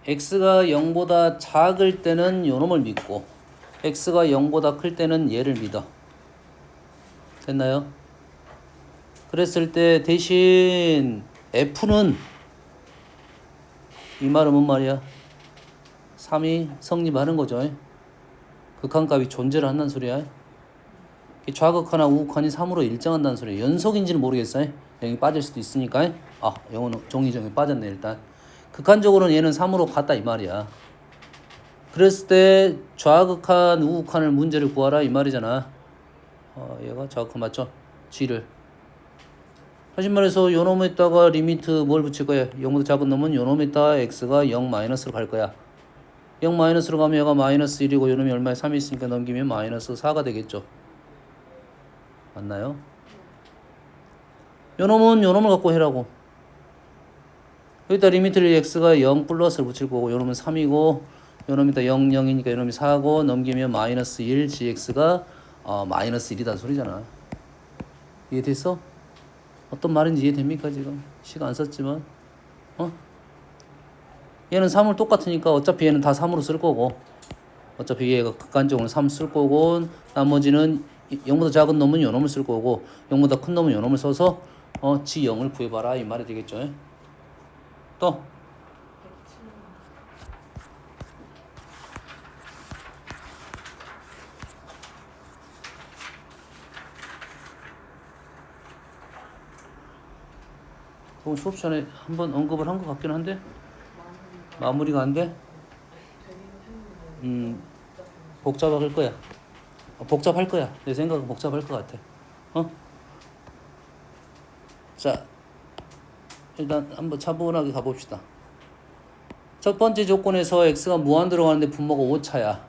x가 0보다 작을 때는 요놈을 믿고 x가 0보다 클 때는 얘를 믿어. 됐나요? 그랬을 때 대신 f는 이 말은 뭔 말이야? 3이 성립하는 거죠. 극한값이 존재를 한다는 소리야. 좌극하나 우극한이 3으로 일정한다는 소리야. 연속인지는 모르겠어요. 0이 빠질 수도 있으니까. 아, 0은 종이정이 빠졌네 일단. 극한적으로는 얘는 3으로 같다 이 말이야. 그랬을 때 좌극한 우극한을 문제를 구하라 이 말이잖아. 얘가 좌극한 맞죠? g를. 다시 말해서 요 놈에다가 리미트 뭘 붙일 거야? 0보다 작은 놈은 요 놈에다가 x가 0 마이너스로 갈 거야. 0 마이너스로 가면 얘가 마이너스 1이고 요 놈이 얼마에 3이 있으니까 넘기면 마이너스 4가 되겠죠. 맞나요? 요 놈은 요 놈을 갖고 해라고. 여기다 리미트를 x가 0 플러스를 붙일 거고 요 놈은 3이고 요 놈이다 0, 0이니까 요 놈이 4고 넘기면 마이너스 1 gx가 마이너스 1이다 소리잖아. 이해됐어? 어떤 말인지 이해됩니까 지금? 시간 안 썼지만 얘는 3을 똑같으니까 어차피 얘는 다 3으로 쓸 거고 어차피 얘가 극한적으로 3 쓸 거고 나머지는 0보다 작은 놈은 요 놈을 쓸 거고 0보다 큰 놈은 요 놈을 써서 g0을 구해봐라 이 말이 되겠죠. 또 수업 시간에 한번 언급을 한 것 같긴 한데 마무리가 안 돼? 복잡할 거야. 복잡할 거야. 내 생각은 복잡할 것 같아. 자, 일단 한번 차분하게 가봅시다. 첫 번째 조건에서 x가 무한 들어가는데 분모가 5차야.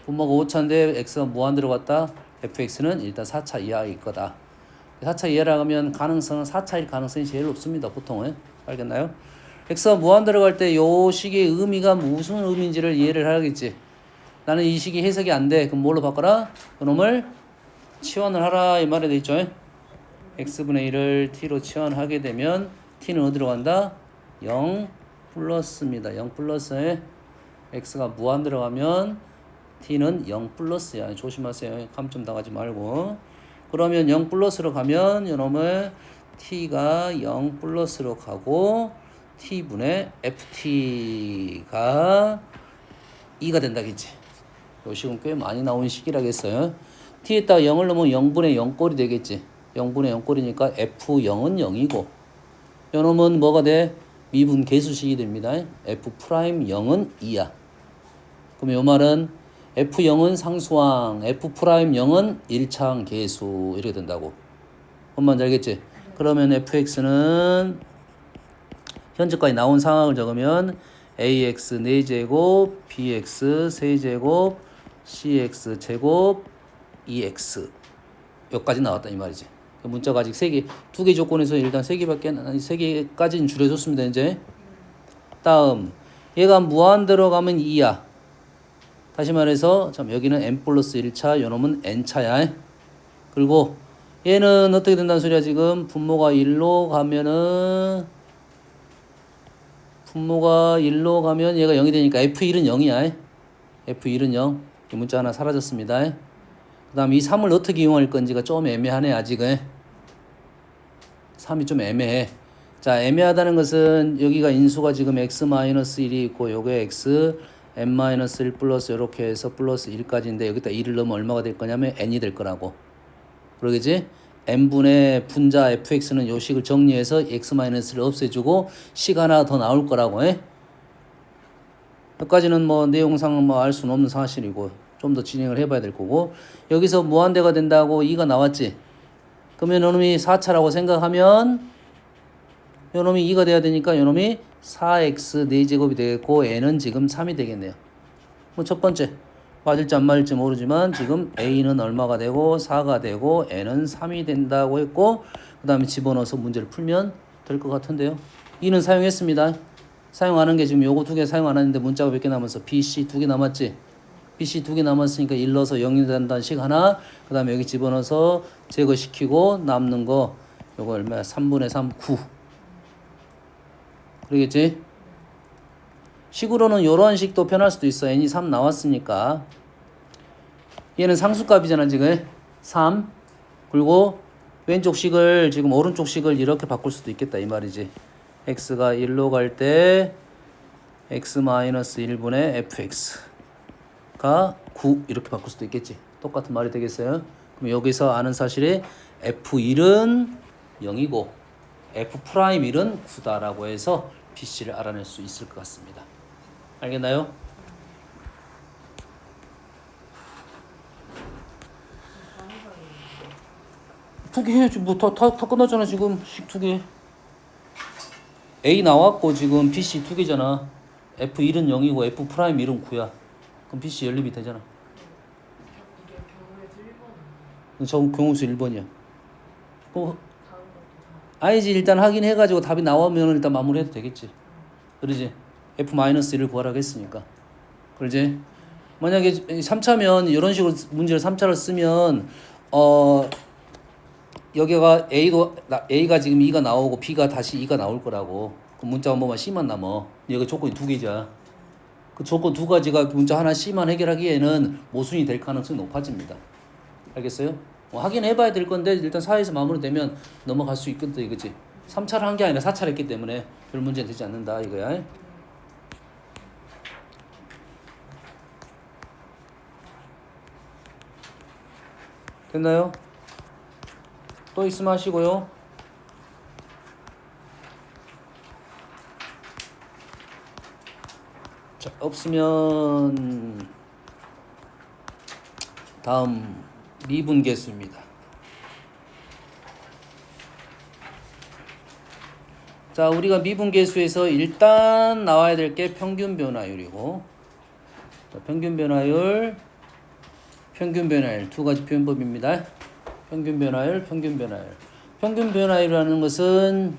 분모가 5차인데 x가 무한 들어갔다. fx는 일단 4차 이하일 거다. 4차 이하라 하면 가능성은 4차일 가능성이 제일 높습니다. 보통은. 알겠나요? x가 무한 들어갈 때 요 식의 의미가 무슨 의미인지를 이해를 하겠지. 나는 이 식이 해석이 안 돼. 그럼 뭘로 바꿔라? 그놈을 치환을 하라 이 말이 돼 있죠. x분의 1을 t로 치환하게 되면 t는 어디로 간다? 0 플러스입니다. 0 플러스에 x가 무한 들어가면 t는 0 플러스야. 조심하세요. 감점 당하지 말고. 그러면 0 플러스로 가면 이놈을 t가 0 플러스로 가고 t분의 ft가 2가 된다겠지. 요 식은 꽤 많이 나온 식이라겠어요. t에다가 0을 넣으면 0분의 0꼴이 되겠지. 0분의 0꼴이니까 f0은 0이고 요 놈은 뭐가 돼? 미분 계수식이 됩니다. f'0은 2야. 그럼 요 말은 f0은 상수항, f'0은 1차항 계수 이렇게 된다고. 뭔 말인지 알겠지? 그러면 fx는 현재까지 나온 상황을 적으면 ax 4제곱, bx 3제곱, cx 제곱, ex 여기까지 나왔다 이 말이지. 문자가 아직 3개, 2개 조건에서 일단 3개까지는 줄여줬습니다. 이제 다음 얘가 무한 들어가면 2야. 다시 말해서 참 여기는 n 플러스 1차, 요놈은 n차야. 그리고 얘는 어떻게 된다는 소리야 지금? 분모가 1로 가면 얘가 0이 되니까 f1은 0이야. f1은 0. 이 문자 하나 사라졌습니다. 그 다음 이 3을 어떻게 이용할 건지가 좀 애매하네 아직은. 3이 좀 애매해. 자, 애매하다는 것은 여기가 인수가 지금 x-1이 있고 요게 x n-1 플러스 이렇게 해서 플러스 1까지인데 여기다 1을 넣으면 얼마가 될 거냐면 n이 될 거라고. 그러겠지? n분의 분자 fx는 요 식을 정리해서 x-를 없애주고 식 하나 더 나올 거라고. 여기까지는 뭐 내용상 뭐 알 수는 없는 사실이고 좀 더 진행을 해봐야 될 거고 여기서 무한대가 된다고 2가 나왔지. 그러면 요놈이 4차라고 생각하면 요놈이 2가 돼야 되니까 요놈이 4x 4제곱이 되겠고 n은 지금 3이 되겠네요. 뭐 첫 번째 맞을지 안 맞을지 모르지만 지금 a는 얼마가 되고 4가 되고 n은 3이 된다고 했고 그 다음에 집어넣어서 문제를 풀면 될 것 같은데요. 2는 사용했습니다. 사용하는 게 지금 요거 2개 사용 안 했는데 문자가 몇 개 남았어? bc 2개 남았지? bc 2개 남았으니까 1 넣어서 0이 된다는 식 하나 그 다음에 여기 집어넣어서 제거시키고 남는 거 요거 얼마야? 3분의 3 9 그러겠지? 식으로는 이런 식도 표현할 수도 있어. n이 3 나왔으니까 얘는 상수값이잖아 지금 3. 그리고 왼쪽 식을 지금 오른쪽 식을 이렇게 바꿀 수도 있겠다 이 말이지. x가 1로 갈 때 x-1분의 fx가 9 이렇게 바꿀 수도 있겠지. 똑같은 말이 되겠어요. 그럼 여기서 아는 사실이 f1은 0이고 f'1은 9다라고 해서 bc를 알아낼 수 있을 것 같습니다. 알겠나요? 두 개 해야지. 뭐 다 끝났잖아 지금. 식 두 개. A 나왔고 지금 BC 두 개잖아. F1은 0이고 F'1은 9야. 그럼 BC 연립이 되잖아. 저 경우수 1번이야. 아니지. 일단 확인해가지고 답이 나오면 일단 마무리해도 되겠지. 그러지? F-1을 구하라고 했으니까. 그러지? 만약에 3차면 이런 식으로 문제를 3차를 쓰면 여기가 A가 지금 2가 나오고 B가 다시 2가 나올 거라고. 그 문자 한 번만 C만 남어. 여기 조건이 두 개자. 그 조건 두 가지가 문자 하나 C만 해결하기에는 모순이 될 가능성이 높아집니다. 알겠어요? 확인해봐야 될 건데 일단 4에서 마무리되면 넘어갈 수 있거든 이거지. 3차를 한 게 아니라 4차를 했기 때문에 별 문제는 되지 않는다 이거야. 됐나요? 또 있으면 하시고요. 자, 없으면 다음 미분계수입니다. 자, 우리가 미분계수에서 일단 나와야 될 게 평균 변화율이고, 자, 평균 변화율 두 가지 표현법입니다. 평균 변화율. 평균 변화율이라는 것은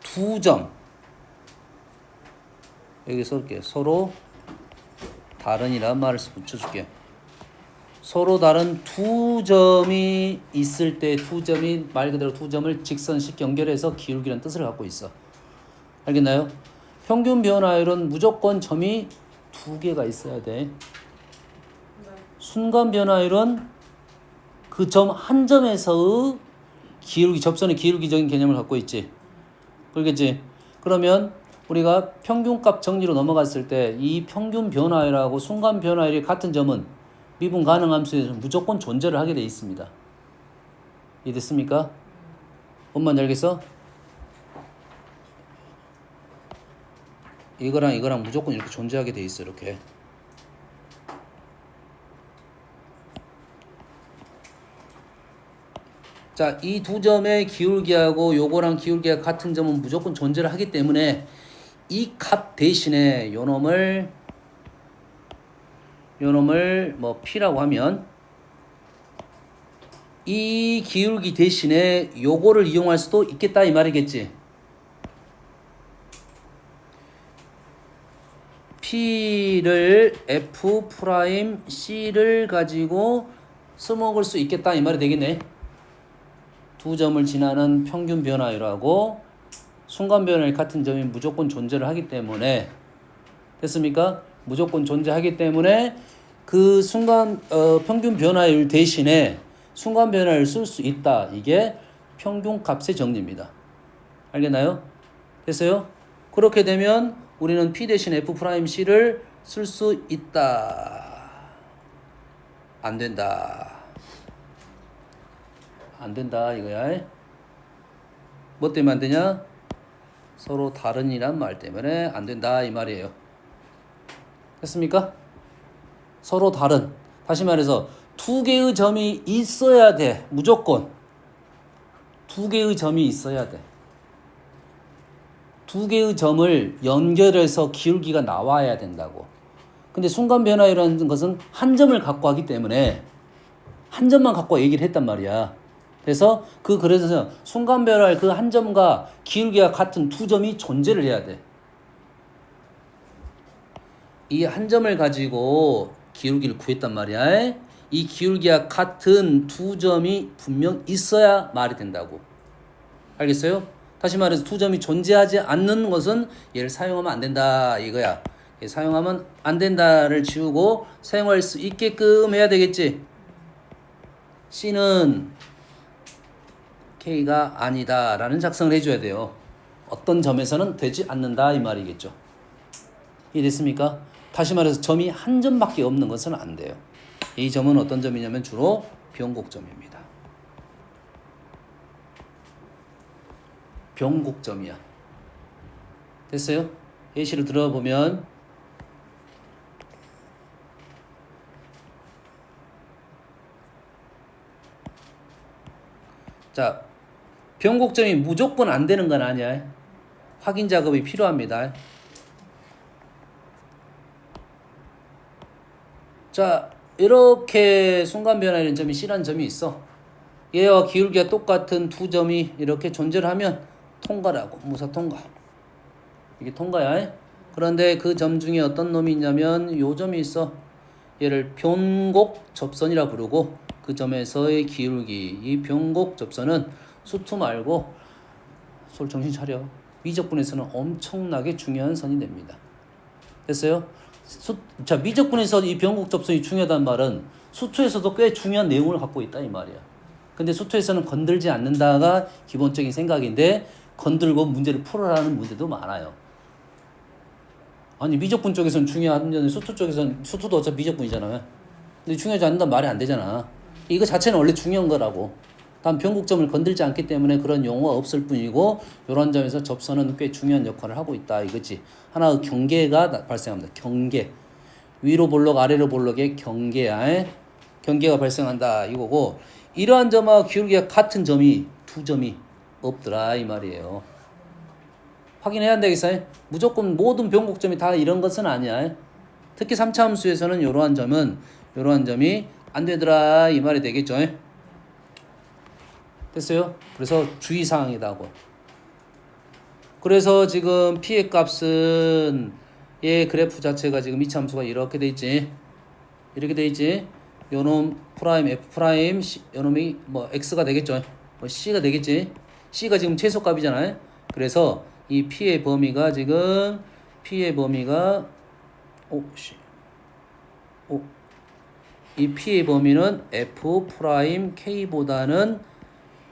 두 점, 여기 써볼게요. 서로 다른이란 말을 붙여줄게요. 서로 다른 두 점이 있을 때 두 점이 말 그대로 두 점을 직선식 연결해서 기울기라는 뜻을 갖고 있어. 알겠나요? 평균 변화율은 무조건 점이 두 개가 있어야 돼. 순간 변화율은 그 점 한 점에서의 기울기, 접선의 기울기적인 개념을 갖고 있지. 그러겠지? 그러면 우리가 평균값 정리로 넘어갔을 때 이 평균 변화율하고 순간 변화율이 같은 점은 미분 가능 함수에서 무조건 존재를 하게 돼 있습니다. 이해됐습니까? 뭔 알겠어? 이거랑 무조건 이렇게 존재하게 돼 있어. 이렇게. 자, 이 두 점의 기울기하고 요거랑 기울기가 같은 점은 무조건 존재를 하기 때문에 이 값 대신에 요놈을 뭐 P라고 하면 이 기울기 대신에 요거를 이용할 수도 있겠다 이 말이겠지. P를 F'C를 가지고 써먹을 수 있겠다 이 말이 되겠네. 두 점을 지나는 평균 변화율하고 순간 변화율 같은 점이 무조건 존재를 하기 때문에 됐습니까? 무조건 존재하기 때문에 그 순간 평균 변화율 대신에 순간 변화율을 쓸 수 있다. 이게 평균값의 정리입니다. 알겠나요? 됐어요? 그렇게 되면 우리는 P 대신 F'C를 쓸 수 있다. 안 된다. 안 된다 이거야. 뭐 때문에 안 되냐? 서로 다른이란 말 때문에 안 된다 이 말이에요. 됐습니까? 서로 다른. 다시 말해서 두 개의 점이 있어야 돼. 무조건. 두 개의 점이 있어야 돼. 두 개의 점을 연결해서 기울기가 나와야 된다고. 근데 순간 변화율이라는 것은 한 점을 갖고 하기 때문에 한 점만 갖고 얘기를 했단 말이야. 그래서 그래서 순간 변화율 그 한 점과 기울기가 같은 두 점이 존재를 해야 돼. 이 한 점을 가지고 기울기를 구했단 말이야. 이 기울기와 같은 두 점이 분명 있어야 말이 된다고. 알겠어요? 다시 말해서 두 점이 존재하지 않는 것은 얘를 사용하면 안 된다 이거야. 사용하면 안 된다를 지우고 사용할 수 있게끔 해야 되겠지. C는 K가 아니다 라는 작성을 해줘야 돼요. 어떤 점에서는 되지 않는다 이 말이겠죠. 이해됐습니까? 다시 말해서 점이 한 점밖에 없는 것은 안 돼요. 이 점은 어떤 점이냐면 주로 변곡점입니다. 변곡점이야. 됐어요? 예시를 들어보면 자, 변곡점이 무조건 안 되는 건 아니야. 확인 작업이 필요합니다. 자, 이렇게 순간 변화라는 점이 C라는 점이 있어. 얘와 기울기가 똑같은 두 점이 이렇게 존재를 하면 통과라고. 무사 통과. 이게 통과야. 그런데 그 점 중에 어떤 놈이 있냐면 요 점이 있어. 얘를 변곡 접선이라 부르고 그 점에서의 기울기, 이 변곡 접선은 수투 말고 솔 정신 차려. 미적분에서는 엄청나게 중요한 선이 됩니다. 됐어요? 자, 미적분에서 이 변곡 접선이 중요하다는 말은 수투에서도 꽤 중요한 내용을 갖고 있다 이 말이야. 근데 수투에서는 건들지 않는다가 기본적인 생각인데 건들고 문제를 풀어라는 문제도 많아요. 아니 미적분 쪽에서는 중요한 문제는 수투 쪽에서는 수투도 어차피 미적분이잖아요. 근데 중요하지 않는다면 말이 안 되잖아. 이거 자체는 원래 중요한 거라고. 단 변곡점을 건들지 않기 때문에 그런 용어가 없을 뿐이고 이런 점에서 접선은 꽤 중요한 역할을 하고 있다 이거지. 하나의 경계가 발생합니다. 경계. 위로 볼록 아래로 볼록의 경계야. 경계가 발생한다 이거고 이러한 점하고 기울기가 같은 점이 두 점이 없더라 이 말이에요. 확인해야 한다겠어요. 무조건 모든 변곡점이 다 이런 것은 아니야. 특히 3차 함수에서는 이러한 점이 안 되더라 이 말이 되겠죠. 됐어요? 그래서 주의사항이다고. 그래서 지금 P의 값은 얘 그래프 자체가 지금 이차 함수가 이렇게 돼 있지. 이렇게 돼 있지. 요놈 프라임 F 프라임 요놈이 뭐 X가 되겠죠. 뭐 C가 되겠지. C가 지금 최소값이잖아요. 그래서 이 P의 범위가 지금 이 P의 범위는 F 프라임 K보다는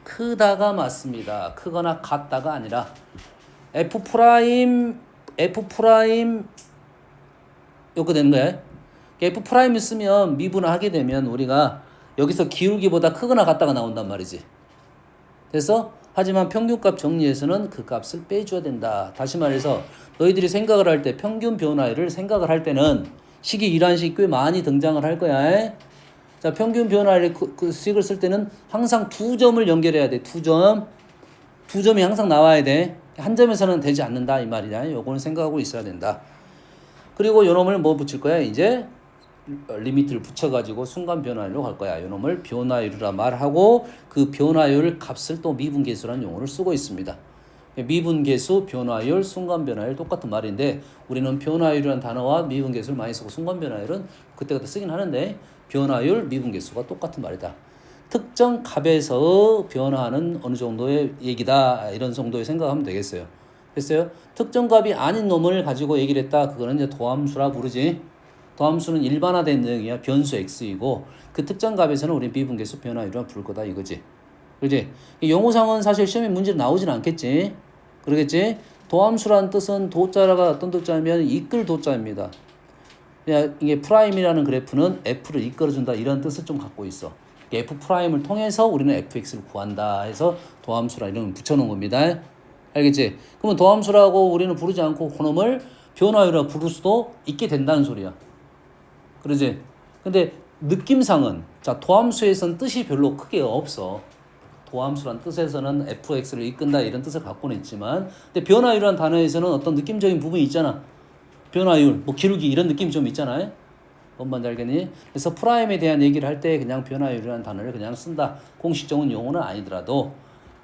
크다가 맞습니다. 크거나 같다가 아니라 F 프라임 이렇게 되는 거야. F 프라임을 쓰면 미분하게 되면 우리가 여기서 기울기보다 크거나 같다가 나온단 말이지. 그래서 하지만 평균값 정리에서는 그 값을 빼줘야 된다. 다시 말해서 너희들이 생각을 할 때 평균 변화율을 생각을 할 때는 식이 이러한 식이 꽤 많이 등장을 할 거야. 자, 평균 변화율 그 식을 쓸 때는 항상 두 점을 연결해야 돼. 두 점이 항상 나와야 돼. 한 점에서는 되지 않는다 이 말이야. 요거는 생각하고 있어야 된다. 그리고 요놈을 뭐 붙일 거야? 이제 리미트를 붙여가지고 순간 변화율로 갈 거야. 요놈을 변화율이라 말하고 그 변화율 값을 또 미분계수라는 용어를 쓰고 있습니다. 미분계수, 변화율, 순간 변화율 똑같은 말인데 우리는 변화율이라는 단어와 미분계수를 많이 쓰고 순간 변화율은 그때그때 쓰긴 하는데 변화율, 미분계수가 똑같은 말이다. 특정 값에서 변화하는 어느 정도의 얘기다. 이런 정도의 생각하면 되겠어요. 됐어요? 특정 값이 아닌 놈을 가지고 얘기를 했다. 그거는 이제 도함수라 부르지. 도함수는 일반화된 내용이야. 변수 x이고 그 특정 값에서는 우리 미분계수 변화율이라 부를 거다 이거지. 그렇지? 용어상은 사실 시험에 문제로 나오진 않겠지. 그러겠지? 도함수라는 뜻은 도자가 어떤 도자면 이끌 도자입니다. 이게 프라임이라는 그래프는 f를 이끌어준다 이런 뜻을 좀 갖고 있어. f 프라임을 통해서 우리는 fx를 구한다 해서 도함수라 이름을 붙여놓은 겁니다. 알겠지? 그러면 도함수라고 우리는 부르지 않고 그놈을 변화율이라 부를 수도 있게 된다는 소리야. 그러지? 근데 느낌상은 자 도함수에서는 뜻이 별로 크게 없어. 도함수란 뜻에서는 fx를 이끈다 이런 뜻을 갖고는 있지만 근데 변화율이라는 단어에서는 어떤 느낌적인 부분이 있잖아. 변화율, 뭐 기울기 이런 느낌이 좀 있잖아요. 뭔 말인지 알겠니? 그래서 프라임에 대한 얘기를 할 때 그냥 변화율이라는 단어를 그냥 쓴다. 공식적인 용어는 아니더라도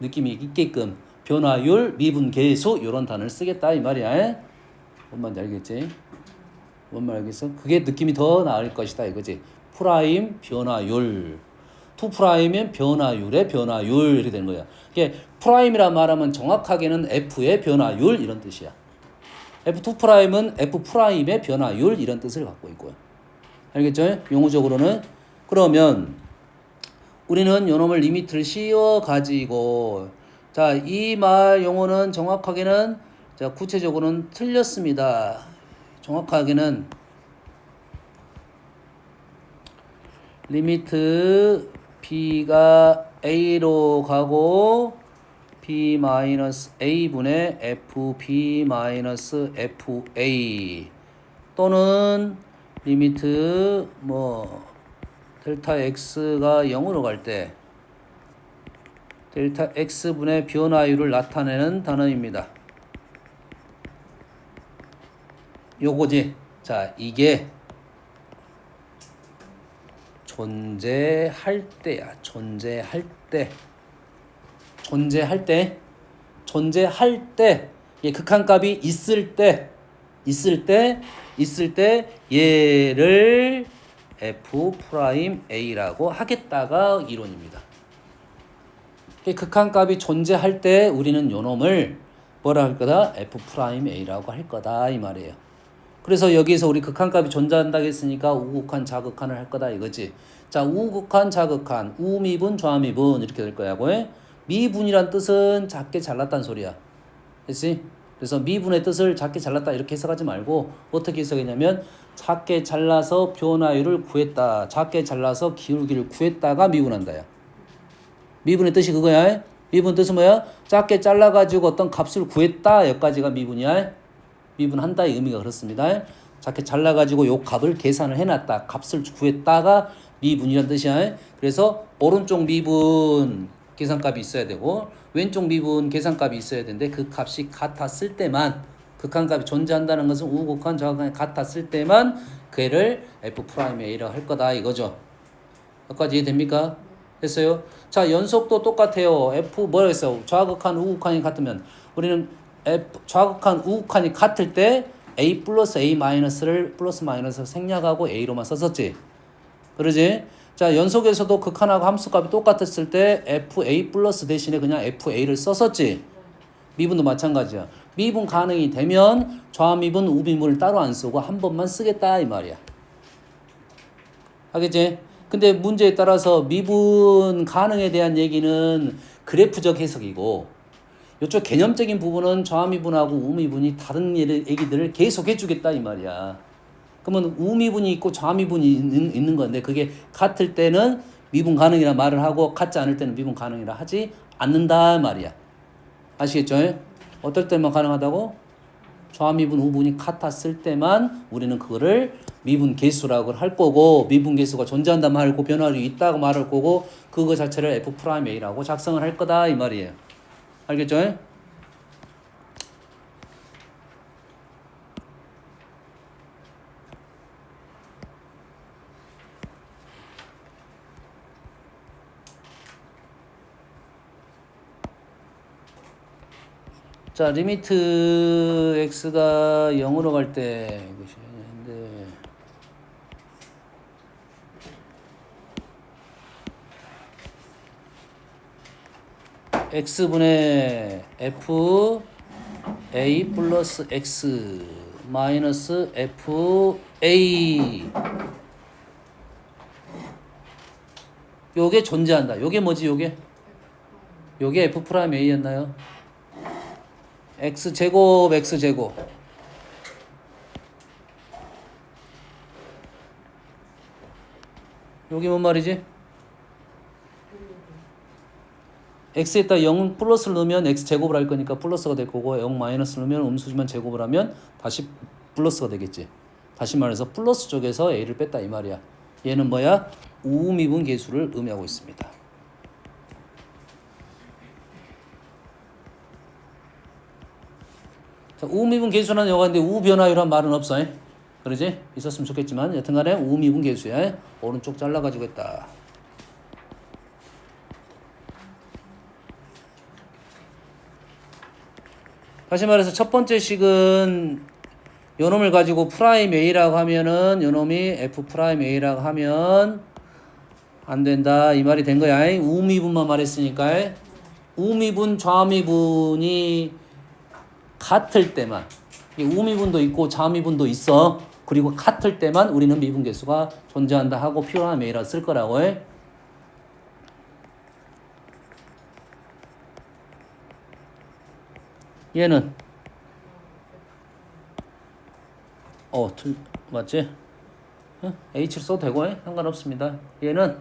느낌이 있게끔 변화율, 미분계수 이런 단어를 쓰겠다 이 말이야. 뭔 말인지 알겠지? 뭔 말 알겠어? 그게 느낌이 더 나을 것이다 이거지. 프라임 변화율. 2 프라임은 변화율의 변화율 이렇게 되는 거야. 이게 프라임이라 말하면 정확하게는 F의 변화율 이런 뜻이야. F2 프라임은 F 프라임의 변화율 이런 뜻을 갖고 있고요. 알겠죠? 용어적으로는. 그러면 우리는 요놈을 리미트를 씌워 가지고 자, 이 말 용어는 정확하게는 자, 구체적으로는 틀렸습니다. 정확하게는 리미트 b가 a로 가고 b-a분의 fb-fa 또는 리미트 델타 x가 0으로 갈 때 델타 x분의 변화율을 나타내는 단어입니다. 요거지. 자, 이게 존재할 때야. 존재할 때. 이게 극한값이 있을 때 얘를 F'A라고 하겠다가 이론입니다. 극한값이 존재할 때 우리는 요놈을 뭐라 할 거다? F'A라고 할 거다 이 말이에요. 그래서 여기에서 우리 극한값이 존재한다고 했으니까 우극한 자극한을 할 거다 이거지. 자, 우극한 자극한 우미분 좌미분 이렇게 될 거야. 미분이란 뜻은 작게 잘랐다는 소리야. 됐지? 그래서 미분의 뜻을 작게 잘랐다 이렇게 해석하지 말고 어떻게 해석했냐면 작게 잘라서 변화율을 구했다. 작게 잘라서 기울기를 구했다가 미분한다야. 미분의 뜻이 그거야. 미분 뜻은 뭐야? 작게 잘라가지고 어떤 값을 구했다. 여기까지가 미분이야. 미분한다 이 의미가 그렇습니다. 작게 잘라가지고 요 값을 계산을 해놨다. 값을 구했다가 미분이란 뜻이야. 그래서 오른쪽 미분 계산값이 있어야 되고 왼쪽 미분 계산값이 있어야 되는데 그 값이 같았을 때만 극한값이 존재한다는 것은 우극한 좌극한이 같았을 때만 그애를 F'A라고 할 거다 이거죠. 여기까지 이해됩니까? 됐어요? 자, 연속도 똑같아요. F 뭐라 했어요? 좌극한 우극한이 같으면 우리는 좌극한 우극한이 같을 때 A 플러스 A 마이너스를 플러스 마이너스 생략하고 A로만 썼었지. 그러지? 자, 연속에서도 극한하고 함수값이 똑같았을 때 FA 플러스 대신에 그냥 FA를 썼었지. 미분도 마찬가지야. 미분 가능이 되면 좌미분, 우미분을 따로 안 쓰고 한 번만 쓰겠다 이 말이야. 알겠지? 근데 문제에 따라서 미분 가능에 대한 얘기는 그래프적 해석이고 이쪽 개념적인 부분은 좌미분하고 우미분이 다른 얘기들을 계속 해주겠다 이 말이야. 그러면 우미분이 있고 좌미분이 있는 건데 그게 같을 때는 미분 가능이라 말을 하고 같지 않을 때는 미분 가능이라 하지 않는다 말이야. 아시겠죠? 어떨 때만 가능하다고? 좌미분 우분이 같았을 때만 우리는 그거를 미분 계수라고 할 거고 미분 계수가 존재한다 말고 변화율이 있다고 말할 거고 그거 자체를 F'A라고 작성을 할 거다 이 말이에요. 알겠죠? 자, 리미트 x가 0으로 갈 때 이것이 있는데 x분의 f a 플러스 x 마이너스 f a 요게 존재한다. 요게 뭐지 요게? 요게 f 프라임 a였나요? x제곱 x제곱 요게 뭔 말이지? x에다 0 플러스를 넣으면 x제곱을 할 거니까 플러스가 될 거고 0 마이너스를 넣으면 음수지만 제곱을 하면 다시 플러스가 되겠지. 다시 말해서 플러스 쪽에서 a를 뺐다 이 말이야. 얘는 뭐야? 우미분 계수를 의미하고 있습니다. 자, 우미분 계수는 여가인데 우변화율한 말은 없어. 그러지? 있었으면 좋겠지만 여튼간에 우미분 계수야. 오른쪽 잘라가지고 했다. 다시 말해서 첫 번째 식은 요놈을 가지고 프라임 A라고 하면은 요놈이 F 프라임 A라고 하면 안 된다 이 말이 된 거야. 우미분만 말했으니까 우미분 좌미분이 같을 때만 우미분도 있고 좌미분도 있어. 그리고 같을 때만 우리는 미분계수가 존재한다 하고 필요한 메이라 쓸 거라고 해. 얘는 맞지? H를 써도 되고 상관없습니다. 얘는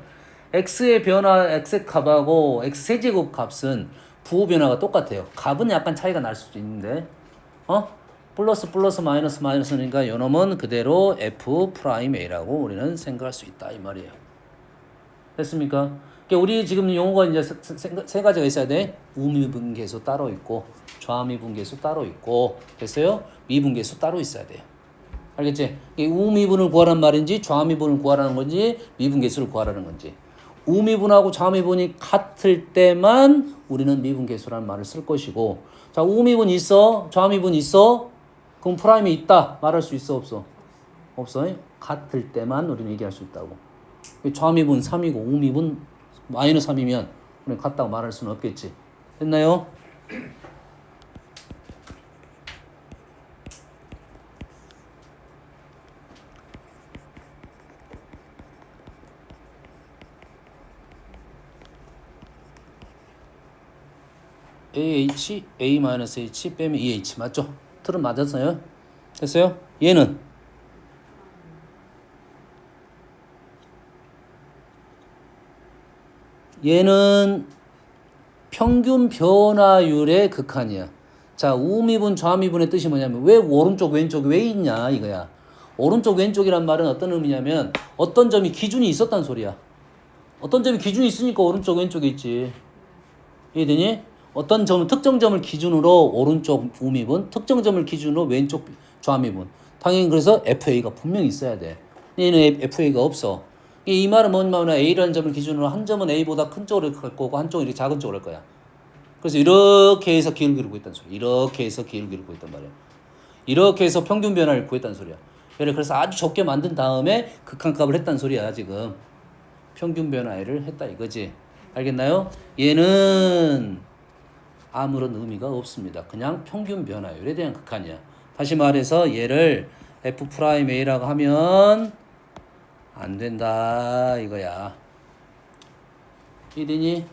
x의 변화 x 값하고 x 세제곱 값은 부호 변화가 똑같아요. 값은 약간 차이가 날 수도 있는데 플러스 플러스 마이너스 마이너스니까 요놈은 그대로 f 프라임 a라고 우리는 생각할 수 있다 이 말이에요. 됐습니까? 그러니까 우리 지금 용어가 이제 세 가지가 있어야 돼. 우미분계수 따로 있고 좌미분계수 따로 있고 됐어요? 미분계수 따로 있어야 돼요. 알겠지? 우미분을 구하라는 말인지 좌미분을 구하라는 건지 미분계수를 구하라는 건지. 우미분하고 좌미분이 같을 때만 우리는 미분계수라는 말을 쓸 것이고, 자 우미분 있어? 좌미분 있어? 그럼 프라임이 있다 말할 수 있어 없어? 없어. 같을 때만 우리는 얘기할 수 있다고. 좌미분 3이고 우미분 마이너스 3이면 우리는 같다고 말할 수는 없겠지. 됐나요? AH, A-H 빼면 EH 맞죠? 틀은 맞았어요? 됐어요? 얘는 평균 변화율의 극한이야. 자, 우미분, 좌미분의 뜻이 뭐냐면 왜 오른쪽, 왼쪽이 왜 있냐 이거야. 오른쪽, 왼쪽이란 말은 어떤 의미냐면 어떤 점이 기준이 있었단 소리야. 어떤 점이 기준이 있으니까 오른쪽, 왼쪽에 있지. 이해되니? 어떤 점은 특정 점을 기준으로 오른쪽 우미분, 특정 점을 기준으로 왼쪽 좌미분. 당연히 그래서 FA가 분명히 있어야 돼. 얘는 FA가 없어. 이 말은 뭐냐면 A라는 점을 기준으로 한 점은 A보다 큰 쪽으로 갈 거고 한 쪽은 이렇게 작은 쪽으로 갈 거야. 그래서 이렇게 해서 기울을 기르고 있다는 소리야. 이렇게 해서 기울을 기르고 있단 말이야. 이렇게 해서 평균 변화를 구했다는 소리야. 얘를 그래서 아주 적게 만든 다음에 극한값을 했다는 소리야 지금. 평균 변화를 했다 이거지. 알겠나요? 얘는 아무런 의미가 없습니다. 그냥 평균 변화율에 대한 극한이야. 다시 말해서 얘를 F'A라고 하면 안 된다 이거야. 이해되니?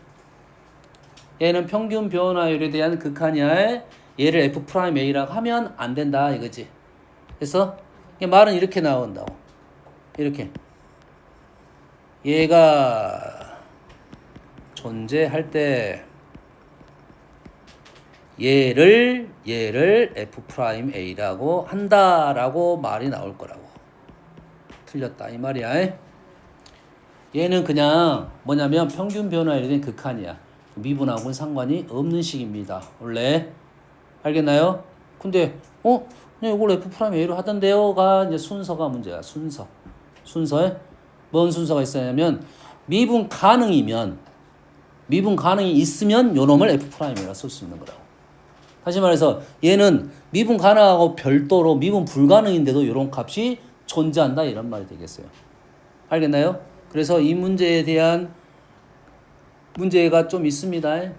얘는 평균 변화율에 대한 극한이야. 얘를 F'A라고 하면 안 된다 이거지. 그래서 말은 이렇게 나온다고. 이렇게. 얘가 존재할 때 얘를 F'A라고 한다라고 말이 나올 거라고. 틀렸다 이 말이야. 얘는 그냥 뭐냐면 평균 변화율에 대한 극한이야. 미분하고는 상관이 없는 식입니다. 원래 알겠나요? 근데 이걸 F'A로 하던데요가 이제 순서가 문제야. 순서에 뭔 순서가 있어야냐면 미분 가능이 있으면 요놈을 F'A라 쓸 수 있는 거라고. 다시 말해서 얘는 미분 가능하고 별도로 미분 불가능인데도 이런 값이 존재한다 이런 말이 되겠어요. 알겠나요? 그래서 이 문제에 대한 문제가 좀 있습니다.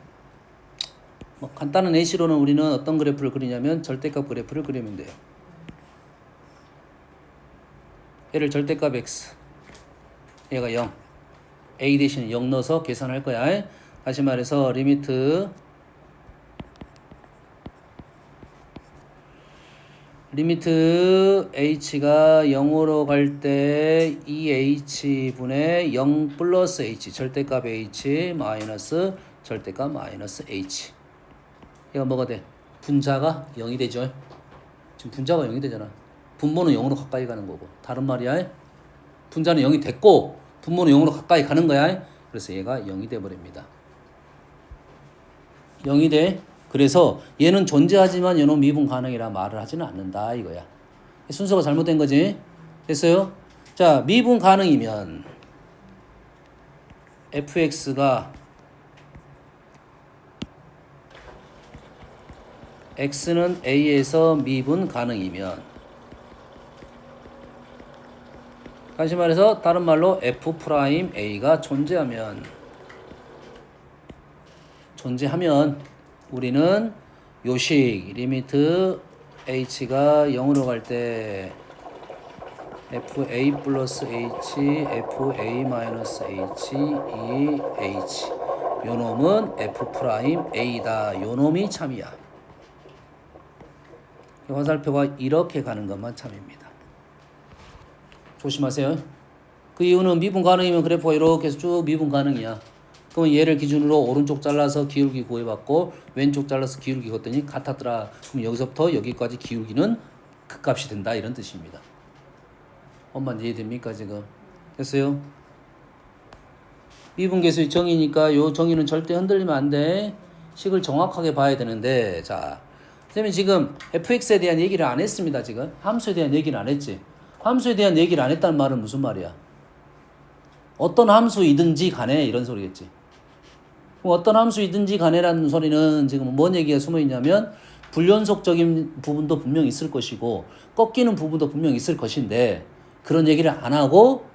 간단한 예시로는 우리는 어떤 그래프를 그리냐면 절대값 그래프를 그리면 돼요. 얘를 절대값 x, 얘가 0, a 대신 0 넣어서 계산할 거야. 다시 말해서 리미트 h가 0으로 갈 때 2h분의 0 플러스 h 절대값 h 마이너스 절대값 마이너스 h. 얘가 뭐가 돼? 분자가 0이 되죠. 지금 분자가 0이 되잖아. 분모는 0으로 가까이 가는 거고. 다른 말이야. 분자는 0이 됐고 분모는 0으로 가까이 가는 거야. 그래서 얘가 0이 돼 버립니다. 0이 돼. 그래서 얘는 존재하지만 얘는 미분 가능이라 말을 하지는 않는다 이거야. 순서가 잘못된 거지. 됐어요? 자, 미분 가능이면 fx가 x는 a에서 미분 가능이면 다시 말해서 다른 말로 F'A가 존재하면 우리는 요식 리미트 h가 0으로 갈 때 fa 플러스 h, fa 마이너스 h, h 요놈은 F'A다. 요놈이 참이야. 화살표가 이렇게 가는 것만 참입니다. 조심하세요. 그 이유는 미분 가능이면 그래프가 이렇게 해서 쭉 미분 가능이야. 그러면 얘를 기준으로 오른쪽 잘라서 기울기 구해봤고 왼쪽 잘라서 기울기 걷더니 같았더라. 그럼 여기서부터 여기까지 기울기는 극값이 된다. 이런 뜻입니다. 엄마 이해됩니까 지금? 됐어요? 미분계수의 정의니까 요 정의는 절대 흔들리면 안 돼. 식을 정확하게 봐야 되는데 자 선생님이 지금 fx에 대한 얘기를 안 했습니다. 지금 함수에 대한 얘기를 안 했지. 함수에 대한 얘기를 안 했다는 말은 무슨 말이야? 어떤 함수이든지 간에 이런 소리겠지. 어떤 함수이든지 간에라는 소리는 지금 뭔 얘기가 숨어있냐면 불연속적인 부분도 분명히 있을 것이고 꺾이는 부분도 분명히 있을 것인데 그런 얘기를 안 하고